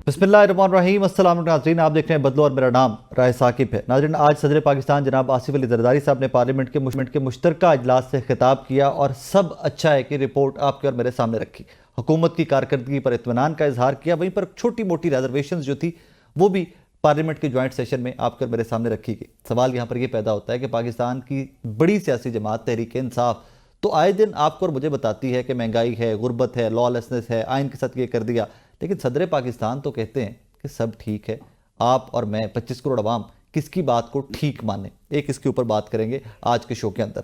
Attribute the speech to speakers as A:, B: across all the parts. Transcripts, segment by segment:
A: बिस्मिल्लाहिर्रहमानिर्रहीम। अस्सलाम वालेकुम नाज़रीन, आप देख रहे हैं बदलो और मेरा नाम राय साकिब है। नाज़रीन, आज सदर पाकिस्तान जनाब आसिफ अली ज़रदारी साहब ने पार्लियामेंट के मुश्तरका इजलास से खिताब किया और सब अच्छा है कि रिपोर्ट आपके और मेरे सामने रखी। हुकूमत की कारकर्दगी पर इत्मीनान का इजहार किया, वहीं पर छोटी मोटी रिजर्वेशन जो थी वो भी पार्लियामेंट के ज्वाइंट सेशन में आपके और मेरे सामने रखी गई। सवाल यहाँ पर यह पैदा होता है कि पाकिस्तान की बड़ी सियासी जमात तहरीक इंसाफ तो आए दिन आपको और मुझे बताती है कि महंगाई है, गुर्बत है, लॉलेसनेस है, आइन के साथ ये कर दिया, लेकिन सदर पाकिस्तान तो कहते हैं कि सब ठीक है। आप और मैं 25 करोड़ अवाम किसकी बात को ठीक माने, एक इसके ऊपर बात करेंगे आज के शो के अंदर।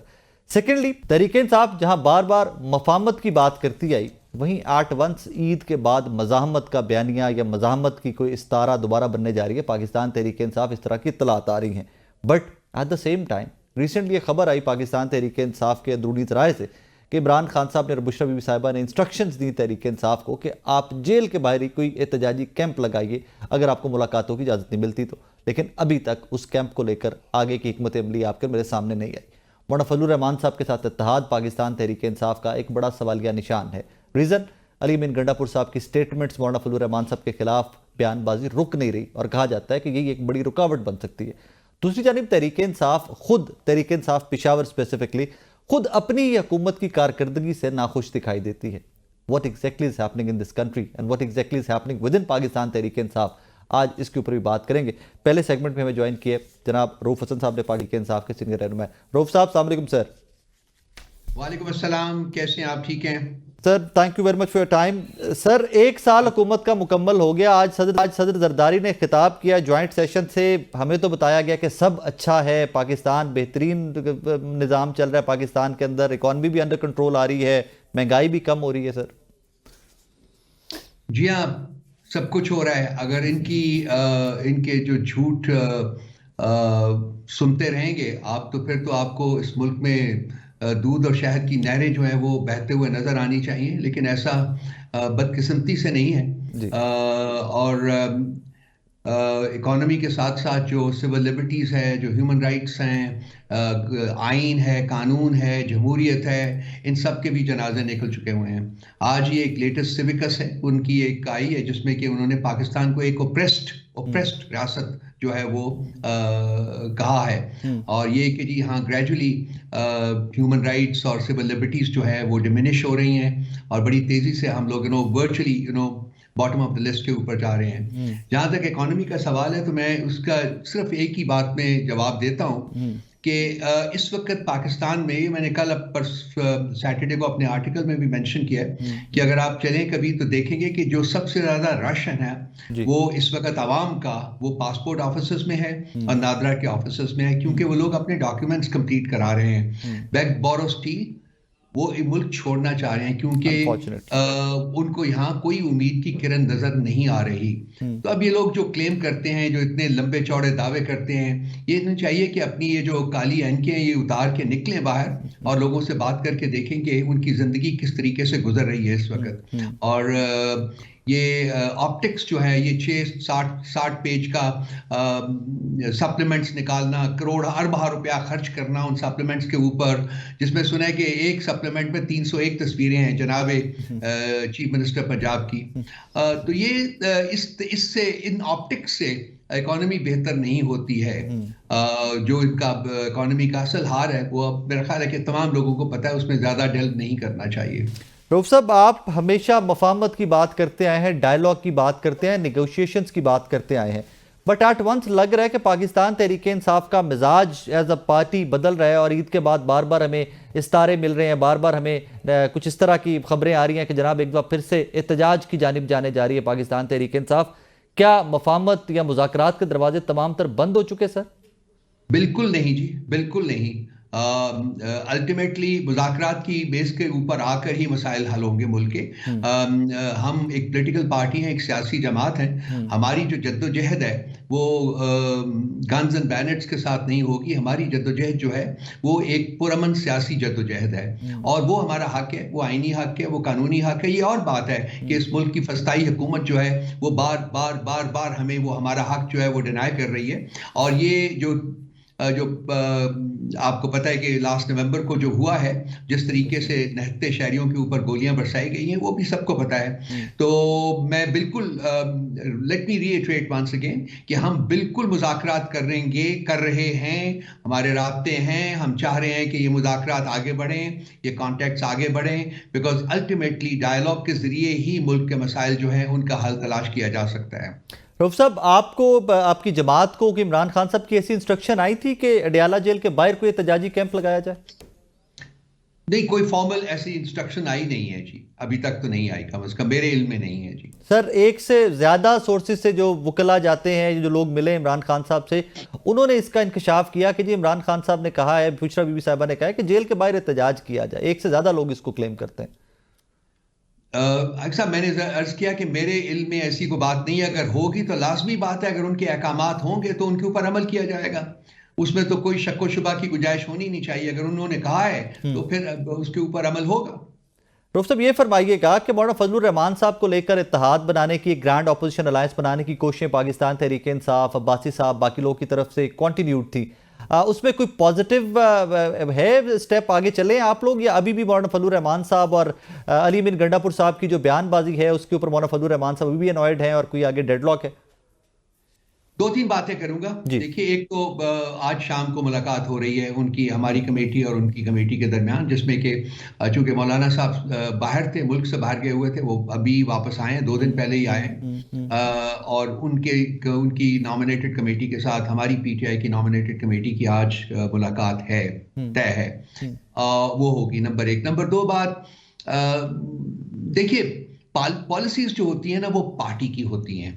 A: सेकेंडली, तहरीक इंसाफ जहां बार बार मफाहमत की बात करती आई, वहीं 8 वंस ईद के बाद मजाहमत का बयानिया या मजाहमत की कोई इस्तारा दोबारा बनने जा रही है। पाकिस्तान तहरीक इंसाफ इस तरह की इत्तलात आ रही हैं, but at the same time recently ये खबर आई पाकिस्तान तहरीक इंसाफ के अंदरूनी ज़राए से कि इमरान खान साहब ने और बुशरा बीबी साहिबा ने इंस्ट्रक्शंस दी तहरीक इंसाफ को कि आप जेल के बाहर ही कोई एहतजाजी कैंप लगाइए अगर आपको मुलाकातों की इजाज़त नहीं मिलती तो। लेकिन अभी तक उस कैंप को लेकर आगे की हिकमत अमली आपके मेरे सामने नहीं आई। मौलाना फजलुर रहमान साहब के साथ इत्तेहाद पाकिस्तान तहरीक इंसाफ का एक बड़ा सवालिया निशान है। रीज़न, अली अमीन गंडापुर साहब की स्टेटमेंट्स मौलाना फजलुर रहमान साहब के खिलाफ बयानबाजी रुक नहीं रही और कहा जाता है कि यही एक बड़ी रुकावट बन सकती है। दूसरी जानिब तहरीक इंसाफ पेशावर स्पेसिफिकली खुद अपनी ही हुकूमत की कारकर्दगी से नाखुश दिखाई देती है। What exactly is happening in this country and what exactly is happening with in Pakistan Tehreek Insaf, आज इसके ऊपर भी बात करेंगे। पहले सेगमेंट में हमें ज्वाइन किए जनाब रऊफ हसन साहब ने, पार्टी के इंसाफ के सीनियर रहनुमा। रऊफ साहब अस्सलाम वालेकुम सर।
B: वालेकुम अस्सलाम, कैसे हैं आप? ठीक हैं
A: sir, thank you very much for your time. Sir, 1 साल हुकूमत का मुकम्मल हो गया। आज सदर जरदारी ने खिताब किया ज्वाइंट सेशन से। हमें तो बताया गया कि सब अच्छा है, पाकिस्तान बेहतरीन निज़ाम चल रहा है, पाकिस्तान के अंदर इकॉनमी भी अंडर कंट्रोल आ रही है, महंगाई भी कम हो रही है। सर
B: जी हाँ, सब कुछ हो रहा है। अगर इनके जो झूठ सुनते रहेंगे आप तो फिर तो आपको इस मुल्क में दूध और शहद की नहरें जो हैं वो बहते हुए नजर आनी चाहिए, लेकिन ऐसा बदकिस्मती से नहीं है।
A: जी।
B: और इकोनॉमी के साथ साथ जो सिविल लिबर्टीज़ है, जो ह्यूमन राइट्स हैं, आइन है, कानून है, जमहूरियत है, इन सब के भी जनाजे निकल चुके हुए हैं। आज ये एक लेटेस्ट सिविकस है उनकी एक आई है जिसमें कि उन्होंने पाकिस्तान को एक ओप्रेस्ड रियासत जो है वो कहा है। और ये कि जी हाँ, ग्रेजुअली ह्यूमन राइट्स और सिविल लिबर्टीज़ जो है वो डिमिनिश हो रही हैं और बड़ी तेज़ी से हम लोग virtually bottom of the list के ऊपर जा रहे हैं। जहां तक इकोनॉमी का सवाल है तो मैं उसका सिर्फ एक ही बात में जवाब देता हूं कि इस वक्त पाकिस्तान में, मैंने कल सैटरडे को अपने आर्टिकल में भी मेंशन किया है कि अगर आप चलें कभी तो देखेंगे कि जो सबसे ज्यादा रश है वो इस वक्त आवाम का वो पासपोर्ट ऑफिस में है और नादरा के ऑफिस में है, क्योंकि वो लोग अपने डॉक्यूमेंट्स कंप्लीट करा रहे हैं। बेग बोरो स्टील वो मुल्क छोड़ना चाह रहे हैं क्योंकि उनको यहाँ कोई उम्मीद की किरण नजर नहीं आ रही। तो अब ये लोग जो क्लेम करते हैं, जो इतने लंबे चौड़े दावे करते हैं, ये इन्हें चाहिए कि अपनी ये जो काली ऐनकें ये उतार के निकलें बाहर और लोगों से बात करके देखेंगे उनकी जिंदगी किस तरीके से गुजर रही है इस वक्त। और ये ऑप्टिक्स जो है, ये 60 पेज का सप्लीमेंट्स निकालना, करोड़ अरब रुपया खर्च करना उन सप्लीमेंट्स के ऊपर, जिसमें सुना है कि एक सप्लीमेंट में 301 तस्वीरें हैं जनाब चीफ मिनिस्टर पंजाब की। तो ये इससे इन ऑप्टिक्स से इकोनॉमी बेहतर नहीं होती है। जो इनका इकोनॉमी का असल हार है वो मेरा ख्याल है कि तमाम लोगों को पता है, उसमें ज्यादा डेल्व नहीं करना चाहिए।
A: रऊफ साहब, आप हमेशा मफाहमत की बात करते आए हैं, डायलॉग की बात करते हैं, निगोशिएशंस की बात करते आए हैं, बट एट वंस लग रहा है कि पाकिस्तान तहरीक इंसाफ का मिजाज एज अ पार्टी बदल रहा है और ईद के बाद बार बार हमें इस्तारे मिल रहे हैं, बार बार हमें कुछ इस तरह की खबरें आ रही हैं कि जनाब एक बार फिर से एहतजाज की जानिब जाने जा रही है पाकिस्तान तहरीक इंसाफ। क्या मफाहमत या मुज़ाकरात के दरवाजे तमाम तर बंद हो चुके सर?
B: बिल्कुल नहीं जी, बिल्कुल नहीं। अल्टीमेटली मुज़ाकरात की बेस के ऊपर आकर ही मसाइल हल होंगे मुल्क के। हम एक पॉलिटिकल पार्टी हैं, एक सियासी जमात है। हमारी जो जद्दोजहद है वो गन्स एंड बैनर्स के साथ नहीं होगी। हमारी जद्दोजहद जो है वो एक पुरअमन सियासी जद्दोजहद है और वो हमारा हक है, वो आईनी हक है, वो कानूनी हक है। ये और बात है कि इस मुल्क की फस्ताई हुकूमत जो है वो बार बार हमें वो हमारा हक जो है वो डिनाई कर रही है। और ये जो जो आपको पता है कि लास्ट नवंबर को जो हुआ है, जिस तरीके से निहत्थे शहरियों के ऊपर गोलियां बरसाई गई हैं, वो भी सबको पता है। तो मैं बिल्कुल, let me reiterate once again कि हम बिल्कुल मुज़ाकरात कर रहे हैं, हमारे राब्ते हैं, हम चाह रहे हैं कि ये मुज़ाकरात आगे बढ़ें, ये कॉन्टैक्ट्स आगे बढ़ें, बिकॉज अल्टीमेटली डायलॉग के जरिए ही मुल्क के मसाइल जो हैं उनका हल तलाश किया जा सकता है।
A: रऊफ साहब, आपको आपकी जमात को कि इमरान खान साहब की ऐसी इंस्ट्रक्शन आई थी कि अडयाला जेल के बाहर कोई एहतजाजी कैंप लगाया जाए?
B: नहीं, कोई फॉर्मल ऐसी इंस्ट्रक्शन आई नहीं है जी, अभी तक तो नहीं आई, कम से कम मेरे इल्म में नहीं है जी।
A: सर, एक से ज्यादा सोर्सेज से जो वकला जाते हैं, जो लोग मिले इमरान खान साहब से, उन्होंने इसका इंकशाफ किया कि जी इमरान खान साहब ने कहा है, बुशरा बीबी साहिबा ने कहा है कि जेल के बाहर एहतजाज किया जाए। एक से ज्यादा लोग इसको क्लेम करते हैं।
B: अक्सर मैंने अर्ज किया कि मेरे इल्म में ऐसी कोई बात नहीं है, अगर होगी तो लाजमी बात है, अगर उनके अहकामात होंगे तो उनके ऊपर अमल किया जाएगा, उसमें तो कोई शक व शुबा की गुंजाइश होनी नहीं चाहिए। अगर उन्होंने कहा है तो फिर उसके ऊपर अमल होगा।
A: रऊफ साहब, ये फरमाइएगा कि मौलाना फजलुर रहमान साहब को लेकर इत्तेहाद बनाने की, ग्रैंड अपोजिशन अलायंस बनाने की कोशिशें पाकिस्तान तहरीक इंसाफ, अब्बासी साहब, बाकी लोगों की तरफ से कॉन्टिन्यूड थी, उसमें कोई पॉजिटिव है स्टेप आगे चले आप लोग, या अभी भी मौलाना फजलुर रहमान साहब और अली बिन गंडापुर साहब की जो बयानबाजी है उसके ऊपर मौलाना फजलुर रहमान साहब अभी भी अनॉयड हैं और कोई आगे डेडलॉक है?
B: दो तीन बातें करूंगा। देखिए, एक तो आज शाम को मुलाकात हो रही है उनकी, हमारी कमेटी और उनकी कमेटी के दरमियान, जिसमें कि चूंकि मौलाना साहब बाहर थे, मुल्क से बाहर गए हुए थे, वो अभी वापस आए हैं, 2 दिन पहले ही आए हैं, और उनकी नॉमिनेटेड कमेटी के साथ हमारी पीटीआई की नॉमिनेटेड कमेटी की आज मुलाकात है, तय है। वो होगी नंबर 1। नंबर 2 बात, देखिए पॉलिसीज जो होती है ना, वो पार्टी की होती हैं।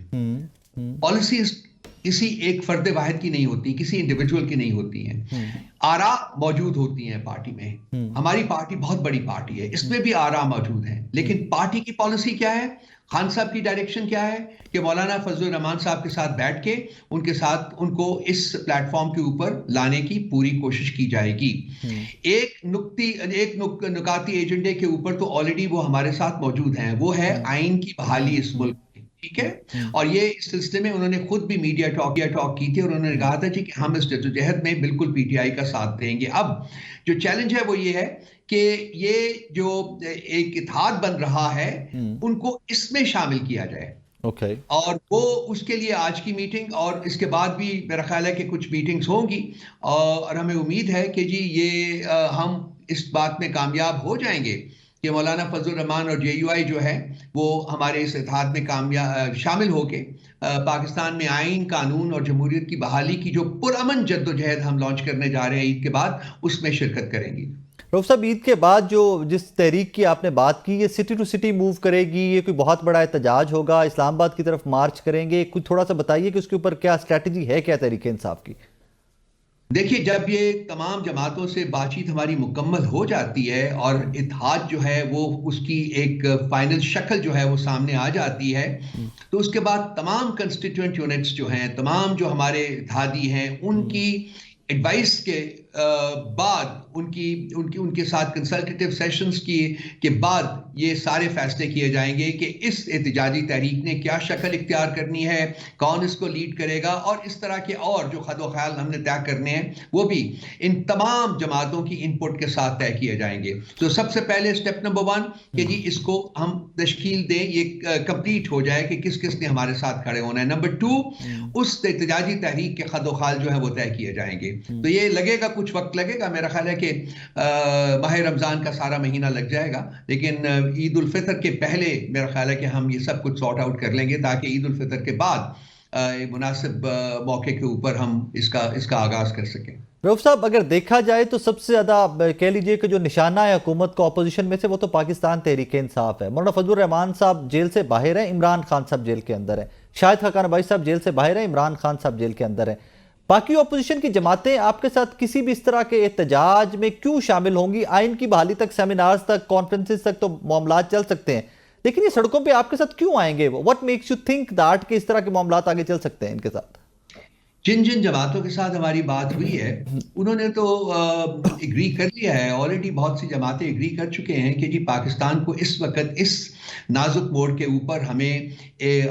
B: पॉलिसीज किसी एक फर्द वाहिद की नहीं होती, किसी इंडिविजुअल की नहीं होती हैं। आरा मौजूद होती हैं पार्टी में। हमारी पार्टी बहुत बड़ी पार्टी है, इसमें भी आरा मौजूद हैं, लेकिन पार्टी की पॉलिसी क्या है, खान साहब की डायरेक्शन क्या है कि मौलाना फजलुर रहमान साहब के साथ बैठ के उनको इस प्लेटफॉर्म के ऊपर लाने की पूरी कोशिश की जाएगी। एक नुकाती एजेंडे के ऊपर तो ऑलरेडी वो हमारे साथ मौजूद हैं, वो है आइन की बहाली इस मुल्क, ठीक है। और ये इस सिलसिले में उन्होंने खुद भी मीडिया टॉक की थी, और उन्होंने कहा था जी कि हम इस जद्दोजहद में बिल्कुल पीटीआई का साथ देंगे। अब जो चैलेंज है वो ये है कि ये जो एक इत्तेहाद बन रहा है, उनको इसमें शामिल किया जाए। और वो उसके लिए आज की मीटिंग और इसके बाद भी मेरा ख्याल है कि कुछ मीटिंग्स होंगी, और हमें उम्मीद है कि जी ये हम इस बात में कामयाब हो जाएंगे कि मौलाना फजलुर रहमान और जेयूआई जो है वो हमारे इस इत्तेहाद में शामिल होके पाकिस्तान में आइन, कानून और जमहूरियत की बहाली की जो पुरअमन जद्दोजहद हम लॉन्च करने जा रहे हैं ईद के बाद, उसमें शिरकत करेंगी।
A: रऊफ साहब, ईद के बाद जिस तहरीक की आपने बात की, ये सिटी टू सिटी मूव करेगी, ये कोई बहुत बड़ा एहतजाज होगा, इस्लामाबाद की तरफ मार्च करेंगे, कुछ थोड़ा सा बताइए कि उसके ऊपर क्या स्ट्रैटेजी है, क्या तहरीक इंसाफ की?
B: देखिए, जब ये तमाम जमातों से बातचीत हमारी मुकम्मल हो जाती है और इत्तेहाद जो है वो उसकी एक फाइनल शक्ल जो है वो सामने आ जाती है, तो उसके बाद तमाम कंस्टिट्यूएंट यूनिट्स जो हैं, तमाम जो हमारे इत्तेहादी हैं, उनकी एडवाइस के बाद, उनके साथ कंसल्टेटिव सेशंस के बाद ये सारे फैसले किए जाएंगे कि इस एहतजाजी तहरीक ने क्या शक्ल इख्तियार करनी है, कौन इसको लीड करेगा, और इस तरह के और जो खदो ख्याल हमने तय करने हैं वो भी इन तमाम जमातों की इनपुट के साथ तय किए जाएंगे। तो सबसे पहले स्टेप नंबर 1 कि जी इसको हम तश्कील दें, ये कंप्लीट हो जाए कि किस किस ने हमारे साथ खड़े होना है। नंबर 2, उस एहतजाजी तहरीक के खदो ख्याल जो है वो तय किए जाएंगे। तो ये लगेगा, कुछ वक्त लगेगा, मेरा ख्याल है कि माह रमजान का सारा महीना लग जाएगा, लेकिन ईद उल फितर के पहले मेरा ख्याल है कि हम ये सब कुछ सॉर्ट आउट कर लेंगे, ताकि ईद उल फितर के बाद मुनासिब मौके के ऊपर हम इसका आगाज कर सकें।
A: रऊफ साहब, अगर देखा जाए तो सबसे ज्यादा कह लीजिए कि जो निशाना है हुकूमत का अपोजिशन में से, वो तो पाकिस्तान तहरीक इंसाफ है। मौलाना फजलुर रहमान साहब जेल से बाहर है, इमरान खान साहब जेल के अंदर है, शाहिद खाकान अब्बासी साहब जेल से बाहर है, इमरान खान साहब जेल के अंदर है। बाकी अपोजिशन की जमातें आपके साथ किसी भी इस तरह के एहतजाज में क्यों शामिल होंगी? आइन की बहाली तक, सेमिनार्स तक, कॉन्फ्रेंसेस तक तो मामला चल सकते हैं, लेकिन ये सड़कों पे आपके साथ क्यों आएंगे? What makes you think that कि इस तरह के मामला आगे चल सकते हैं इनके साथ?
B: जिन जिन जमातों के साथ हमारी बात हुई है उन्होंने तो एग्री कर लिया है ऑलरेडी। बहुत सी जमातें एग्री कर चुके हैं कि जी पाकिस्तान को इस वक्त इस नाजुक मोड़ के ऊपर हमें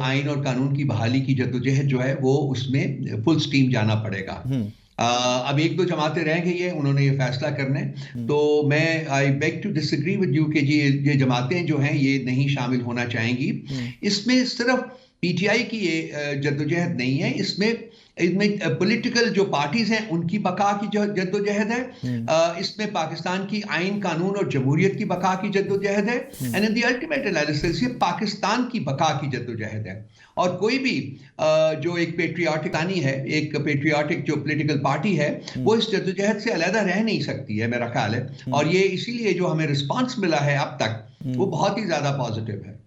B: आइन और कानून की बहाली की जद्दोजहद जो है वो उसमें फुल स्टीम जाना पड़ेगा। अब एक दो जमातें रह गई है, उन्होंने ये फैसला करना है। तो मैं I beg to disagree with you कि जी ये जमातें जो हैं ये नहीं शामिल होना चाहेंगी। इसमें सिर्फ पीटीआई की ये जद्दोजहद नहीं है, इसमें पॉलिटिकल जो पार्टीज हैं उनकी बका की जद्दोजहद है, इसमें पाकिस्तान की आइन कानून और जमहूरियत की बका की जद्दोजहद है, and in the ultimate analysis ये पाकिस्तान की बका की जद्दोजहद है। और कोई भी जो एक पेट्रियाटिकानी है, एक पेट्रियाटिक जो पॉलिटिकल पार्टी है, वो इस जद्दोजहद से अलहदा रह नहीं सकती है, मेरा ख्याल है। और ये इसीलिए जो हमें रिस्पांस मिला है अब तक वो बहुत ही ज्यादा पॉजिटिव है।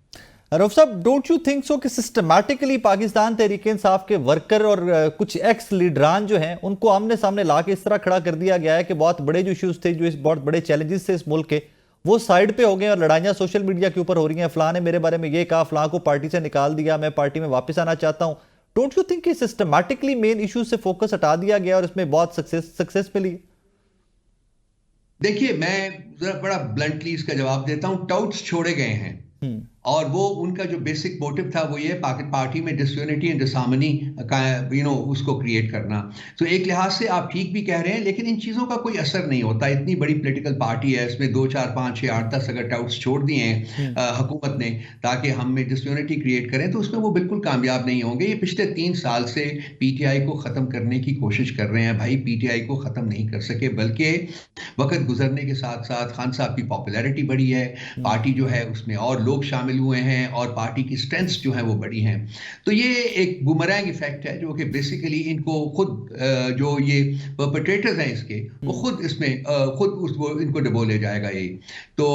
A: रऊफ साहब, डोंट यू थिंक सो कि सिस्टमैटिकली पाकिस्तान तहरीक इंसाफ के वर्कर और कुछ एक्स लीडरान जो हैं उनको आमने सामने ला के इस तरह खड़ा कर दिया गया है कि बहुत बड़े जो इश्यूज थे, जो इस बहुत बड़े चैलेंजेस थे इस मुल्क के, वो साइड पे हो गए और लड़ाइयां सोशल मीडिया के ऊपर हो रही हैं। फलां ने मेरे बारे में ये कहा, फलां को पार्टी से निकाल दिया, मैं पार्टी में वापस आना चाहता हूं। डोंट यू थिंक कि सिस्टमैटिकली मेन इश्यूज से फोकस हटा दिया गया और इसमें बहुत सक्सेस मिली?
B: देखिए, मैं जरा बड़ा ब्लंटली इसका जवाब देता हूं। टाउट्स छोड़े गए हैं और वो उनका जो बेसिक मोटिव था वो ये पार्टी में डिसयूनिटी एंड डिसहार्मनी का उसको क्रिएट करना। तो एक लिहाज से आप ठीक भी कह रहे हैं, लेकिन इन चीज़ों का कोई असर नहीं होता। इतनी बड़ी पॉलिटिकल पार्टी है, इसमें 2, 4, 5, 6, 8, 10 अगर टाउट्स छोड़ दिए हैं हुकूमत ने ताकि हम में डिसयूनिटी क्रिएट करें, तो उसमें वो बिल्कुल कामयाब नहीं होंगे। ये पिछले 3 साल से पीटीआई को ख़त्म करने की कोशिश कर रहे हैं। भाई, पीटीआई को ख़त्म नहीं कर सके, बल्कि वक्त गुजरने के साथ साथ खान साहब की पॉपुलैरिटी बढ़ी है, पार्टी जो है उसमें और लोग शामिल हुए हैं और पार्टी की स्ट्रेंथ्स जो हैं वो बड़ी हैं। तो ये एक बुमरैंग इफेक्ट है जो कि बेसिकली इनको खुद जो ये परपेट्रेटर्स हैं इसके, वो खुद इसमें खुद इनको डुबो ले जाएगा ये। तो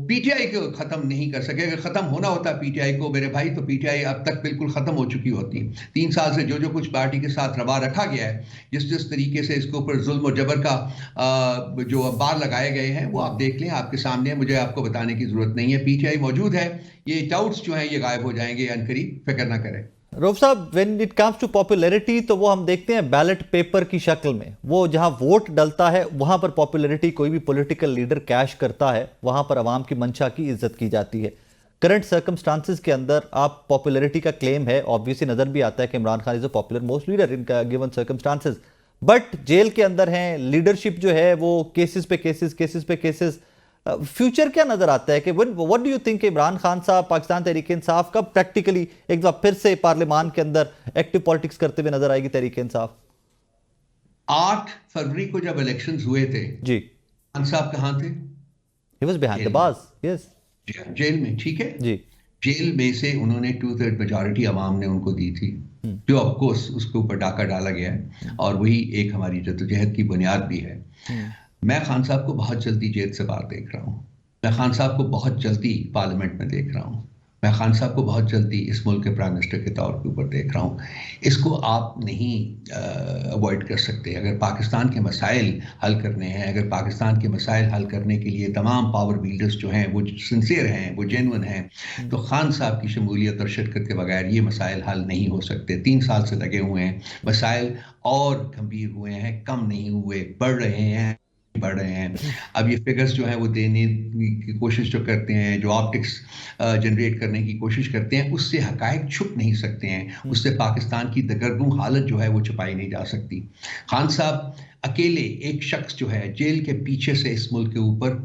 B: पीटीआई को खत्म नहीं कर सके। अगर खत्म होना होता पीटीआई को मेरे भाई, तो पीटीआई अब तक बिल्कुल खत्म हो चुकी होती। 3 साल से जो कुछ पार्टी के साथ रवा रखा गया है, जिस तरीके से इसके ऊपर जुल्म और जबर का जो बार लगाए गए हैं, वो आप देख लें, आपके सामने, मुझे आपको बताने की जरूरत नहीं है। पीटीआई मौजूद है, ये डाउट्स जो हैं ये गायब हो जाएंगे अनकरीब, फिक्र ना करें।
A: रऊफ साहब, when it comes to popularity तो वो हम देखते हैं बैलेट पेपर की शक्ल में, वो जहां वोट डलता है वहां पर पॉपुलैरिटी कोई भी पॉलिटिकल लीडर कैश करता है, वहां पर अवाम की मंशा की इज्जत की जाती है। करंट सर्कमस्टांसिस के अंदर आप पॉपुलैरिटी का क्लेम है, ऑब्वियसली नजर भी आता है कि Imran Khan is a popular most leader in given circumstances, but jail के अंदर हैं, लीडरशिप जो है वो केसेस पे केसेस। फ्यूचर क्या नजर आता है कि what do you think Imran Khan साहब पाकिस्तान तहरीक इंसाफ कब प्रैक्टिकली एक बार फिर से पार्लियामान के अंदर एक्टिव पॉलिटिक्स करते हुए नजर आएगी तहरीक इंसाफ?
B: 8 फरवरी को जब इलेक्शंस हुए थे जी, खान साहब कहां थे?
A: He was behind the bars, yes,
B: jail में, ठीक है
A: जी।
B: जेल में से उन्होंने 2/3 मेजॉरिटी अवाम ने उनको दी थी, जो ऑफकोर्स उसके ऊपर डाका डाला गया है और वही एक हमारी जद्दोजहद की बुनियाद भी है। मैं खान साहब को बहुत जल्दी जेल से बाहर देख रहा हूँ। मैं खान साहब को बहुत जल्दी पार्लियामेंट में देख रहा हूँ। मैं खान साहब को बहुत जल्दी इस मुल्क के प्राइम मिनिस्टर के तौर के ऊपर देख रहा हूँ। इसको आप नहीं अवॉइड कर सकते। अगर पाकिस्तान के मसाइल हल करने हैं, अगर पाकिस्तान के मसाइल हल करने के लिए तमाम पावर बिल्डर्स जो हैं वो सिंसियर हैं, वो जेन्युइन हैं, तो खान साहब की शमूलियत और शिरकत के बगैर ये मसाइल हल नहीं हो सकते। 3 साल से लगे हुए हैं, मसाइल और गंभीर हुए हैं, कम नहीं हुए, बढ़ रहे हैं। अब ये फिगर्स जो है वो देने की कोशिश जो करते हैं, जो ऑप्टिक्स जनरेट करने की कोशिश करते हैं, उससे हकायक छुप नहीं सकते हैं, उससे पाकिस्तान की दगरगू हालत जो है वो छुपाई नहीं जा सकती। खान साहब अकेले एक शख्स जो है जेल के पीछे से इस मुल्क के ऊपर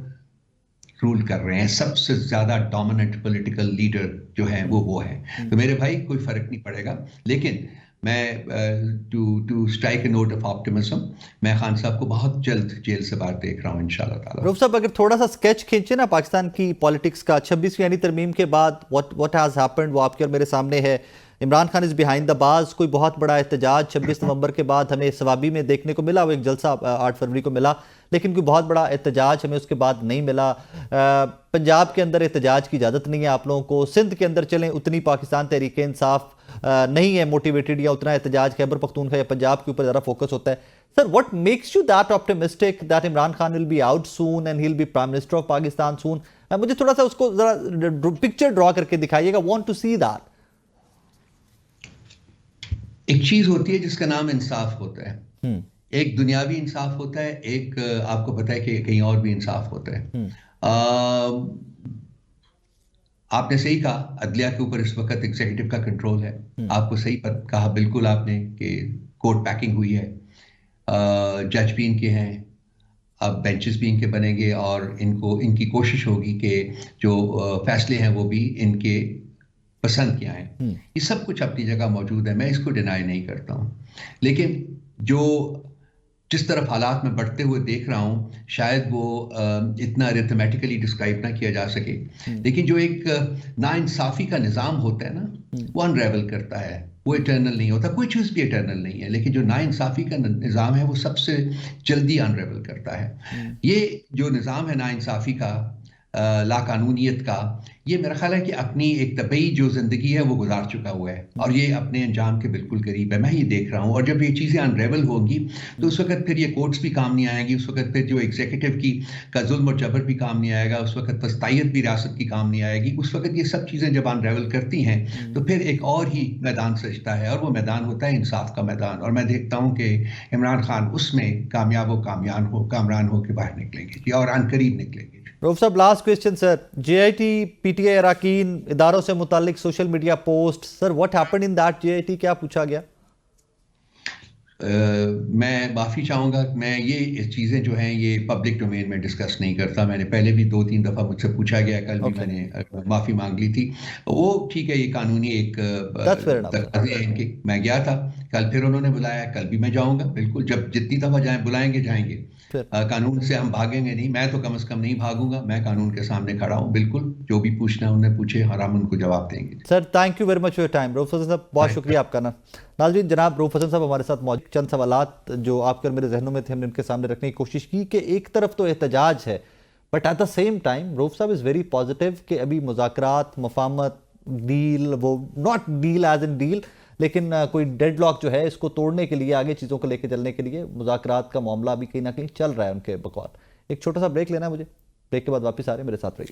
B: रूल कर रहे हैं। सबसे ज्यादा डोमिनेंट पॉलिटिकल लीडर जो है वो है। तो मेरे भाई कोई फर्क नहीं पड़ेगा, लेकिन मैं to strike a note of optimism, मैं खान साहब को बहुत जल्द जेल से बाहर देख रहा हूं इंशाल्लाह ताला।
A: रऊफ साहब, अगर थोड़ा सा स्केच खींचे ना पाकिस्तान की पॉलिटिक्स का 26वीं यानी तरमीम के बाद, व्हाट हैज हैपेंड वो आपके और मेरे सामने है। Imran Khan is behind the bars. कोई बहुत बड़ा एहतजाज 26 नवंबर के बाद हमें सवाबी में देखने को मिला, वो एक जलसा 8 फरवरी को मिला, लेकिन कोई बहुत बड़ा एहतजाज हमें उसके बाद नहीं मिला। पंजाब के अंदर एहतजाज की इजाज़त नहीं है आप लोगों को। सिंध के अंदर चलें, उतनी पाकिस्तान तहरीक इंसाफ नहीं है मोटिवेटेड, या उतना एहतजाज खैबर पख्तूनख्वा या पंजाब के ऊपर ज़्यादा फोकस होता है। Sir, what makes you that optimistic that Imran Khan will be out soon and he will be prime minister of Pakistan soon? मुझे थोड़ा सा उसको जरा पिक्चर ड्रॉ करके दिखाइएगा। Want to see that.
B: एक चीज होती है जिसका नाम इंसाफ होता है। एक दुनियावी इंसाफ होता है, एक आपको पता है कि कहीं और भी इंसाफ होता है। आपने सही कहा, अदलिया के ऊपर इस वक्त एग्जीक्यूटिव का कंट्रोल है। आपको सही कहा बिल्कुल आपने कि कोर्ट पैकिंग हुई है। जज भी इनके हैं, अब बेंचेस भी इनके बनेंगे और इनकी कोशिश होगी कि जो फैसले हैं वो भी इनके पसंद के आए। ये सब कुछ अपनी जगह मौजूद है, मैं इसको डिनाई नहीं करता हूँ, लेकिन जिस तरफ हालात में बढ़ते हुए देख रहा हूँ शायद वो इतना अरिथमेटिकली डिस्क्राइब ना किया जा सके, लेकिन जो एक नाइंसाफी का निज़ाम होता है ना, वो अनरेवल करता है, वो इटर्नल नहीं होता, कोई चीज़ भी इटर्नल नहीं है, लेकिन जो नाइंसाफी का निज़ाम है वो सबसे जल्दी अनरेवल करता है। ये जो निज़ाम है नाइंसाफी का, लाकानूनियत का, ये मेरा ख्याल है कि अपनी एक तबई जो ज़िंदगी है वो गुजार चुका हुआ है और ये अपने अंजाम के बिल्कुल करीब है, मैं ये देख रहा हूँ। और जब ये चीज़ें अनरेवल होंगी तो उस वक्त फिर ये कोर्ट्स भी काम नहीं आएंगी, उस वक्त फिर जो एग्जीक्यूटिव का जुल्म और जबर भी काम नहीं आएगा, उस वक्त फस्तायत भी रियासत की काम नहीं आएगी। उस वक्त ये सब चीज़ें जब अनरेवल करती हैं तो फिर एक और ही मैदान सजता है और वो मैदान होता है इंसाफ का मैदान। और मैं देखता हूँ कि इमरान खान उसमें कामरान हो के बाहर निकलेंगे और अनकरीब निकलेंगे।
A: रऊफ साहब, last question sir, JIT PTI अराकीन इदारों से मुतालिक social media post, sir what happened in that JIT, क्या पूछा गया?
B: मैं माफ़ी चाहूँगा, मैं ये चीज़ें जो हैं ये पब्लिक डोमेन में डिस्कस नहीं करता। मैंने पहले भी 2-3 दफ़ा मुझसे पूछा गया, कल भी मैंने माफ़ी मांग ली थी। वो ठीक है, ये कानूनी एक तकाज़े हैं इनके। मैं गया था, कल फिर उन्होंने बुलाया, कल भी मैं जाऊँगा बिल्कुल, जब जितनी दफ़ा बुलाएंगे जाएंगे। कानून से हम भागेंगे नहीं, मैं तो कम से कम नहीं भागूंगा, मैं कानून के सामने खड़ा हूँ बिल्कुल, जो भी पूछना उन्हें पूछे और हम उनको जवाब देंगे।
A: Sir thank you very much for your time. Rauf Hasan साहब, बहुत शुक्रिया आपका ना। नाज़रीन, जनाब रऊफ हसन साहब हमारे साथ मौजूद। चंद सवालात जो आपके और मेरे जहनों में थे हमने उनके सामने रखने की कोशिश की कि एक तरफ तो एहतजाज है but at the same time Rauf साहब इज़ वेरी पॉजिटिव कि अभी मुज़ाकरात, मफाहमत, डील, वो not deal as in deal, लेकिन कोई डेडलॉक जो है इसको तोड़ने के लिए, आगे चीज़ों को लेकर चलने के लिए मुज़ाकरात का मामला भी कहीं ना कहीं चल रहा है उनके बकौल। एक छोटा सा ब्रेक लेना है मुझे, ब्रेक के बाद वापस आ रहे हैं, मेरे साथ रहिए।